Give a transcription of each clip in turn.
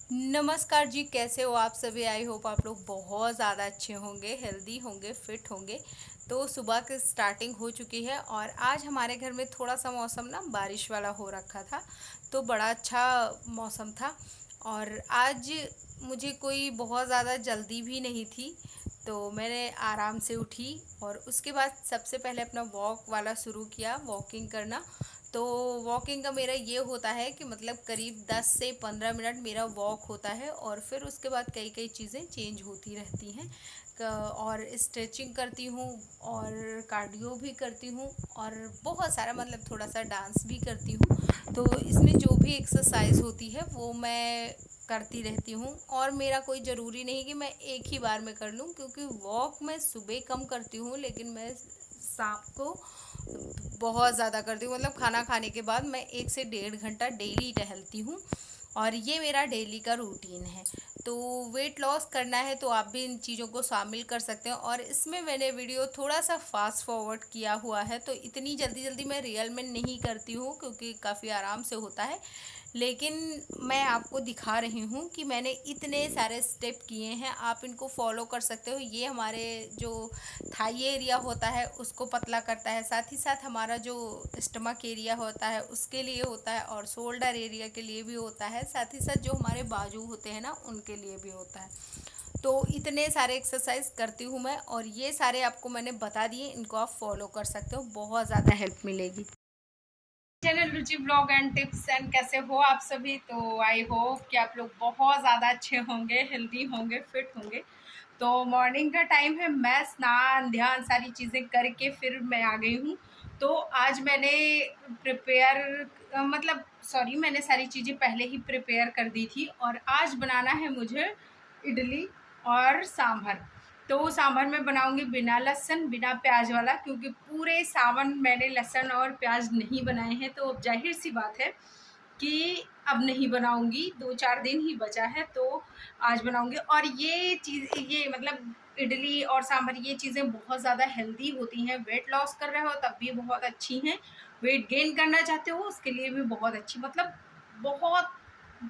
नमस्कार जी, कैसे हो आप सभी। आई होप आप लोग बहुत ज़्यादा अच्छे होंगे, हेल्दी होंगे, फिट होंगे। तो सुबह की स्टार्टिंग हो चुकी है और आज हमारे घर में थोड़ा सा मौसम ना बारिश वाला हो रखा था। तो बड़ा अच्छा मौसम था। और आज मुझे कोई बहुत ज़्यादा जल्दी भी नहीं थी, तो मैंने आराम से उठी और उसके बाद सबसे पहले अपना वॉक वाला शुरू किया, वॉकिंग करना। तो वॉकिंग का मेरा ये होता है कि मतलब करीब 10 से 15 मिनट मेरा वॉक होता है और फिर उसके बाद कई कई चीज़ें चेंज होती रहती हैं। और स्ट्रेचिंग करती हूँ और कार्डियो भी करती हूँ और बहुत सारा मतलब थोड़ा सा डांस भी करती हूँ। तो इसमें जो भी एक्सरसाइज होती है वो मैं करती रहती हूँ और मेरा कोई ज़रूरी नहीं कि मैं एक ही बार में कर लूँ, क्योंकि वॉक मैं सुबह कम करती हूँ लेकिन मैं शाम को बहुत ज़्यादा करती हूँ। मतलब खाना खाने के बाद मैं 1 से 1.5 घंटा डेली टहलती हूँ और ये मेरा डेली का रूटीन है। तो वेट लॉस करना है तो आप भी इन चीज़ों को शामिल कर सकते हैं। और इसमें मैंने वीडियो थोड़ा सा फास्ट फॉरवर्ड किया हुआ है, तो इतनी जल्दी जल्दी मैं रियल में नहीं करती हूँ क्योंकि काफ़ी आराम से होता है। लेकिन मैं आपको दिखा रही हूँ कि मैंने इतने सारे स्टेप किए हैं, आप इनको फॉलो कर सकते हो। ये हमारे जो थाई एरिया होता है उसको पतला करता है, साथ ही साथ हमारा जो स्टमक एरिया होता है उसके लिए होता है और शोल्डर एरिया के लिए भी होता है, साथ ही साथ जो हमारे बाजू होते हैं ना उनके लिए भी होता है। तो इतने सारे एक्सरसाइज करती हूँ मैं और ये सारे आपको मैंने बता दिए, इनको आप फॉलो कर सकते हो, बहुत ज़्यादा हेल्प मिलेगी। Channel Ruchi blog and tips and कैसे हो आप सभी। तो आई होप कि आप लोग बहुत ज़्यादा अच्छे होंगे, हेल्दी होंगे, फिट होंगे। तो मॉर्निंग का टाइम है, मैं स्नान ध्यान सारी चीज़ें करके फिर मैं आ गई हूँ। तो आज मैंने प्रिपेयर मतलब सॉरी, मैंने सारी चीज़ें पहले ही प्रिपेयर कर दी थी और आज बनाना है मुझे इडली और सांभर। तो सांभर मैं बनाऊंगी बिना लहसुन बिना प्याज वाला, क्योंकि पूरे सावन मैंने लहसुन और प्याज नहीं बनाए हैं। तो अब जाहिर सी बात है कि अब नहीं बनाऊंगी, 2-4 दिन ही बचा है तो आज बनाऊंगी। और ये चीज़, ये मतलब इडली और सांभर, ये चीज़ें बहुत ज़्यादा हेल्दी होती हैं। वेट लॉस कर रहे हो तब भी बहुत अच्छी हैं, वेट गेन करना चाहते हो उसके लिए भी बहुत अच्छी, मतलब बहुत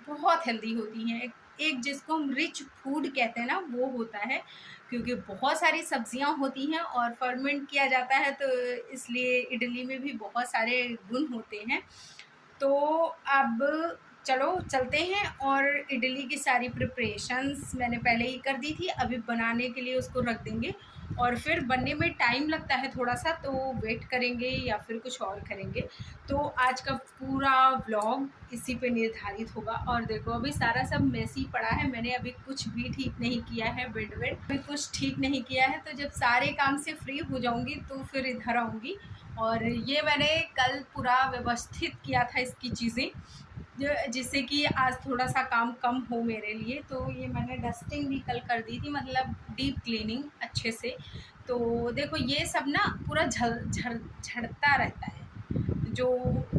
बहुत हेल्दी होती हैं। एक जिसको हम रिच फूड कहते हैं ना वो होता है, क्योंकि बहुत सारी सब्जियां होती हैं और फर्मेंट किया जाता है, तो इसलिए इडली में भी बहुत सारे गुण होते हैं। तो अब चलो चलते हैं। और इडली की सारी प्रिपरेशंस मैंने पहले ही कर दी थी, अभी बनाने के लिए उसको रख देंगे। और फिर बनने में टाइम लगता है थोड़ा सा, तो वेट करेंगे या फिर कुछ और करेंगे। तो आज का पूरा व्लॉग इसी पे निर्धारित होगा। और देखो अभी सारा सब मेसी पड़ा है, मैंने अभी कुछ भी ठीक नहीं किया है, बेड वेड अभी कुछ ठीक नहीं किया है। तो जब सारे काम से फ्री हो जाऊंगी तो फिर इधर आऊँगी। और ये मैंने कल पूरा व्यवस्थित किया था इसकी चीज़ें, जिससे कि आज थोड़ा सा काम कम हो मेरे लिए। तो ये मैंने डस्टिंग भी कल कर दी थी, मतलब डीप क्लीनिंग अच्छे से। तो देखो ये सब ना पूरा झड़ता रहता है जो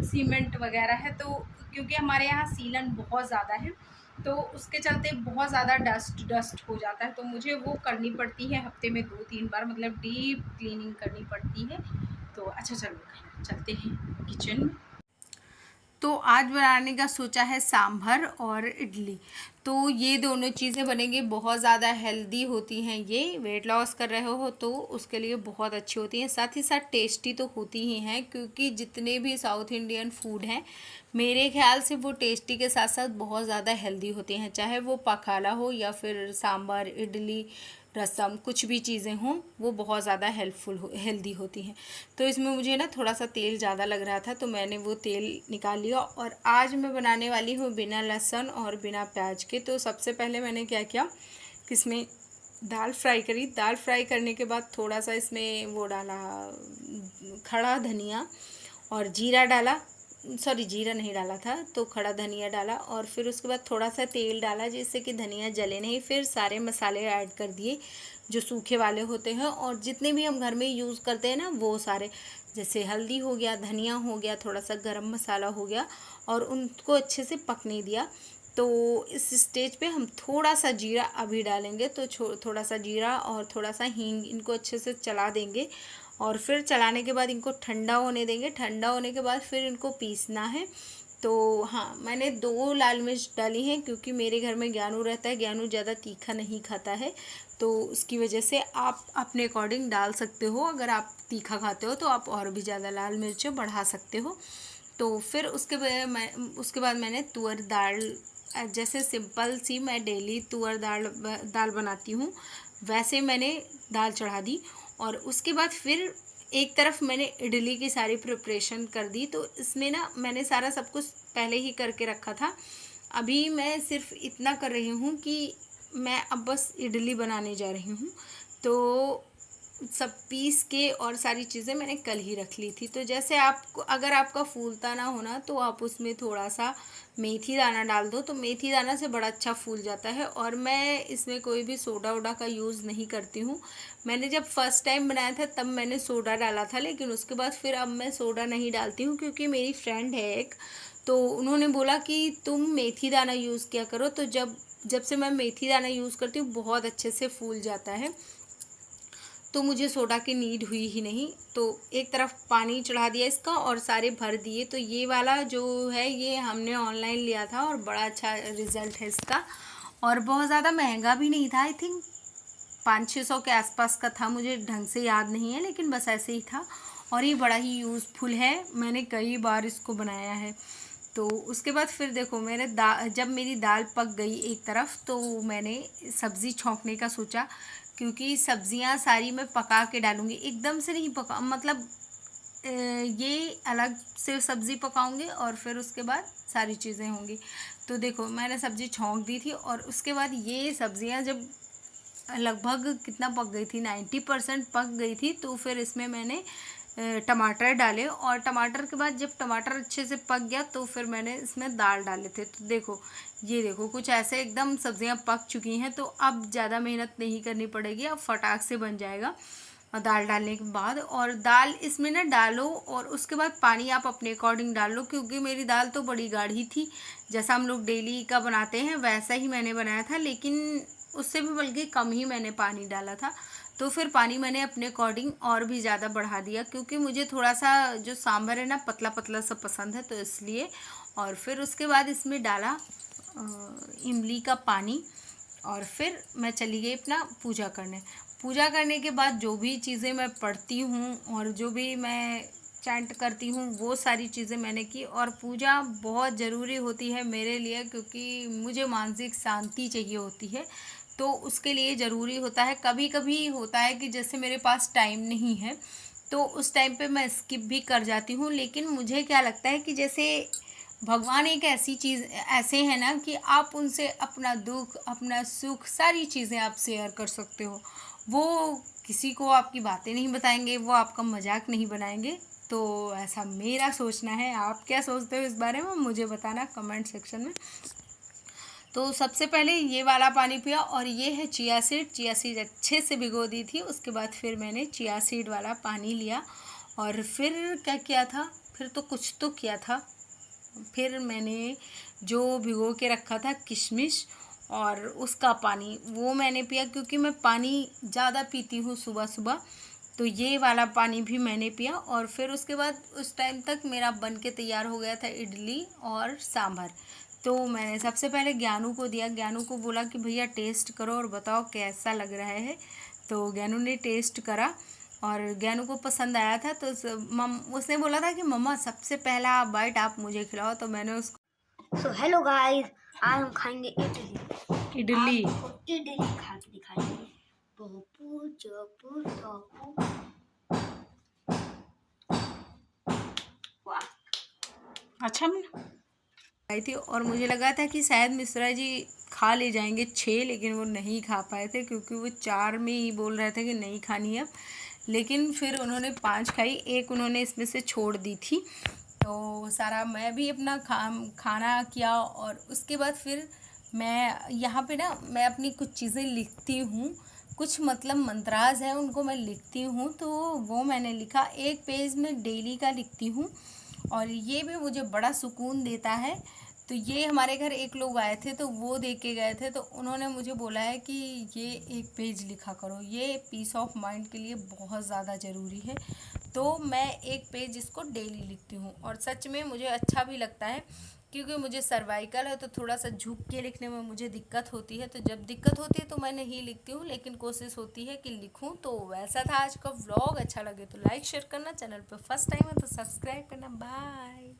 सीमेंट वगैरह है। तो क्योंकि हमारे यहाँ सीलन बहुत ज़्यादा है तो उसके चलते बहुत ज़्यादा डस्ट डस्ट हो जाता है, तो मुझे वो करनी पड़ती है हफ्ते में 2-3 बार, मतलब डीप क्लीनिंग करनी पड़ती है। तो अच्छा चलो चलते हैं किचन में। तो आज बनाने का सोचा है सांभर और इडली। तो ये दोनों चीज़ें बनेंगी, बहुत ज़्यादा हेल्दी होती हैं, ये वेट लॉस कर रहे हो तो उसके लिए बहुत अच्छी होती हैं, साथ ही साथ टेस्टी तो होती ही हैं, क्योंकि जितने भी साउथ इंडियन फूड हैं मेरे ख्याल से वो टेस्टी के साथ साथ बहुत ज़्यादा हेल्दी होते हैं, चाहे वो पखाला हो या फिर सांभर, इडली, रसम, कुछ भी चीज़ें हों वो बहुत ज़्यादा हेल्दी होती हैं। तो इसमें मुझे ना थोड़ा सा तेल ज़्यादा लग रहा था तो मैंने वो तेल निकाल लिया। और आज मैं बनाने वाली हूँ बिना लहसुन और बिना प्याज के। तो सबसे पहले मैंने क्या किया कि इसमें दाल फ्राई करी, दाल फ्राई करने के बाद थोड़ा सा इसमें वो डाला, खड़ा धनिया और जीरा डाला, सॉरी जीरा नहीं डाला था, तो खड़ा धनिया डाला। और फिर उसके बाद थोड़ा सा तेल डाला जिससे कि धनिया जले नहीं। फिर सारे मसाले ऐड कर दिए जो सूखे वाले होते हैं और जितने भी हम घर में यूज़ करते हैं ना वो सारे, जैसे हल्दी हो गया, धनिया हो गया, थोड़ा सा गरम मसाला हो गया, और उनको अच्छे से पकने दिया। तो इस स्टेज पे हम थोड़ा सा जीरा अभी डालेंगे, तो थोड़ा सा जीरा और थोड़ा सा हींग, इनको अच्छे से चला देंगे। और फिर चलाने के बाद इनको ठंडा होने देंगे, ठंडा होने के बाद फिर इनको पीसना है। तो हाँ, मैंने 2 लाल मिर्च डाली हैं क्योंकि मेरे घर में ज्ञानू रहता है, ज्ञानू ज़्यादा तीखा नहीं खाता है, तो उसकी वजह से आप अपने अकॉर्डिंग डाल सकते हो। अगर आप तीखा खाते हो तो आप और भी ज़्यादा लाल मिर्च बढ़ा सकते हो। तो फिर उसके बाद मैंने तुअर दाल, जैसे सिंपल सी मैं डेली तुअर दाल बनाती हूँ वैसे मैंने दाल चढ़ा दी। और उसके बाद फिर एक तरफ मैंने इडली की सारी प्रिपरेशन कर दी। तो इसमें ना मैंने सारा सब कुछ पहले ही करके रखा था। अभी मैं सिर्फ इतना कर रही हूँ कि मैं अब बस इडली बनाने जा रही हूँ। तो सब पीस के और सारी चीज़ें मैंने कल ही रख ली थी। तो जैसे आपको, अगर आपका फूलता ना होना तो आप उसमें थोड़ा सा मेथी दाना डाल दो, तो मेथी दाना से बड़ा अच्छा फूल जाता है। और मैं इसमें कोई भी सोडा वोडा का यूज़ नहीं करती हूँ। मैंने जब फर्स्ट टाइम बनाया था तब मैंने सोडा डाला था, लेकिन उसके बाद फिर अब मैं सोडा नहीं डालती हूँ क्योंकि मेरी फ्रेंड है एक, तो उन्होंने बोला कि तुम मेथी दाना यूज़ किया करो। तो जब से मैं मेथी दाना यूज़ करती हूँ बहुत अच्छे से फूल जाता है, तो मुझे सोडा की नीड हुई ही नहीं। तो एक तरफ पानी चढ़ा दिया इसका और सारे भर दिए। तो ये वाला जो है ये हमने ऑनलाइन लिया था और बड़ा अच्छा रिज़ल्ट है इसका, और बहुत ज़्यादा महंगा भी नहीं था। आई थिंक 500-600 के आसपास का था, मुझे ढंग से याद नहीं है, लेकिन बस ऐसे ही था। और ये बड़ा ही यूज़फुल है, मैंने कई बार इसको बनाया है। तो उसके बाद फिर देखो, जब मेरी दाल पक गई एक तरफ, तो मैंने सब्ज़ी छौंकने का सोचा, क्योंकि सब्ज़ियां सारी मैं पका के डालूँगी, एकदम से नहीं पका, मतलब ये अलग से सब्ज़ी पकाऊंगी और फिर उसके बाद सारी चीज़ें होंगी। तो देखो मैंने सब्ज़ी छौंक दी थी और उसके बाद ये सब्ज़ियां जब लगभग कितना पक गई थी, 90% पक गई थी, तो फिर इसमें मैंने टमाटर डाले। और टमाटर के बाद जब टमाटर अच्छे से पक गया तो फिर मैंने इसमें दाल डाले थे। तो देखो, ये देखो कुछ ऐसे एकदम सब्जियां पक चुकी हैं। तो अब ज़्यादा मेहनत नहीं करनी पड़ेगी, अब फटाक से बन जाएगा। और दाल डालने के बाद, और दाल इसमें ना डालो और उसके बाद पानी आप अपने अकॉर्डिंग डाल लो, क्योंकि मेरी दाल तो बड़ी गाढ़ी थी, जैसा हम लोग डेली का बनाते हैं वैसा ही मैंने बनाया था, लेकिन उससे भी बल्कि कम ही मैंने पानी डाला था। तो फिर पानी मैंने अपने अकॉर्डिंग और भी ज़्यादा बढ़ा दिया, क्योंकि मुझे थोड़ा सा जो सांभर है ना पतला पतला सा पसंद है, तो इसलिए। और फिर उसके बाद इसमें डाला इमली का पानी, और फिर मैं चली गई अपना पूजा करने। पूजा करने के बाद जो भी चीज़ें मैं पढ़ती हूँ और जो भी मैं चैंट करती हूँ वो सारी चीज़ें मैंने की। और पूजा बहुत ज़रूरी होती है मेरे लिए, क्योंकि मुझे मानसिक शांति चाहिए होती है, तो उसके लिए ज़रूरी होता है। कभी कभी होता है कि जैसे मेरे पास टाइम नहीं है तो उस टाइम पे मैं स्किप भी कर जाती हूँ, लेकिन मुझे क्या लगता है कि जैसे भगवान एक ऐसी चीज़ ऐसे हैं ना कि आप उनसे अपना दुख, अपना सुख, सारी चीज़ें आप शेयर कर सकते हो। वो किसी को आपकी बातें नहीं बताएंगे, वो आपका मजाक नहीं बनाएंगे। तो ऐसा मेरा सोचना है। आप क्या सोचते हो इस बारे में मुझे बताना कमेंट सेक्शन में। तो सबसे पहले ये वाला पानी पिया, और ये है चिया सीड। चिया सीड अच्छे से भिगो दी थी, उसके बाद फिर मैंने चिया सीड वाला पानी लिया। और फिर क्या किया था, फिर तो कुछ तो किया था। फिर मैंने जो भिगो के रखा था किशमिश और उसका पानी वो मैंने पिया, क्योंकि मैं पानी ज़्यादा पीती हूँ सुबह सुबह। तो ये वाला पानी भी मैंने पिया। और फिर उसके बाद उस टाइम तक मेरा बन के तैयार हो गया था इडली और सांभर। तो मैंने सबसे पहले ज्ञानू को दिया, ज्ञानू को बोला कि भैया टेस्ट करो और बताओ कैसा लग रहा है। तो ज्ञानू ने टेस्ट करा और ज्ञानू को पसंद आया था। तो उसने बोला था कि मम्मा सबसे पहला बाइट आप मुझे खिलाओ। तो मैंने उसको, सो हेलो गाइस, आज हम खाएंगे इडली। इडली आपको इडली खा के दिखाएंगे। पप्पू चप्पू टप्पू, वाह, अच्छा आई थी। और मुझे लगा था कि शायद मिश्रा जी खा ले जाएंगे 6, लेकिन वो नहीं खा पाए थे, क्योंकि वो 4 में ही बोल रहे थे कि नहीं खानी है। लेकिन फिर उन्होंने 5 खाई, एक उन्होंने इसमें से छोड़ दी थी। तो सारा मैं भी अपना खाना किया। और उसके बाद फिर मैं यहाँ पे ना मैं अपनी कुछ चीज़ें लिखती हूँ, कुछ मतलब मंत्राज हैं उनको मैं लिखती हूँ। तो वो मैंने लिखा, एक पेज में डेली का लिखती हूँ, और ये भी मुझे बड़ा सुकून देता है। तो ये हमारे घर एक लोग आए थे तो वो देख के गए थे, तो उन्होंने मुझे बोला है कि ये एक पेज लिखा करो, ये पीस ऑफ माइंड के लिए बहुत ज़्यादा ज़रूरी है। तो मैं एक पेज इसको डेली लिखती हूँ, और सच में मुझे अच्छा भी लगता है। क्योंकि मुझे सर्वाइकल है तो थोड़ा सा झुक के लिखने में मुझे दिक्कत होती है, तो जब दिक्कत होती है तो मैं नहीं लिखती हूँ, लेकिन कोशिश होती है कि लिखूँ। तो वैसा था आज का व्लॉग। अच्छा लगे तो लाइक शेयर करना, चैनल पे फर्स्ट टाइम है तो सब्सक्राइब करना। बाय।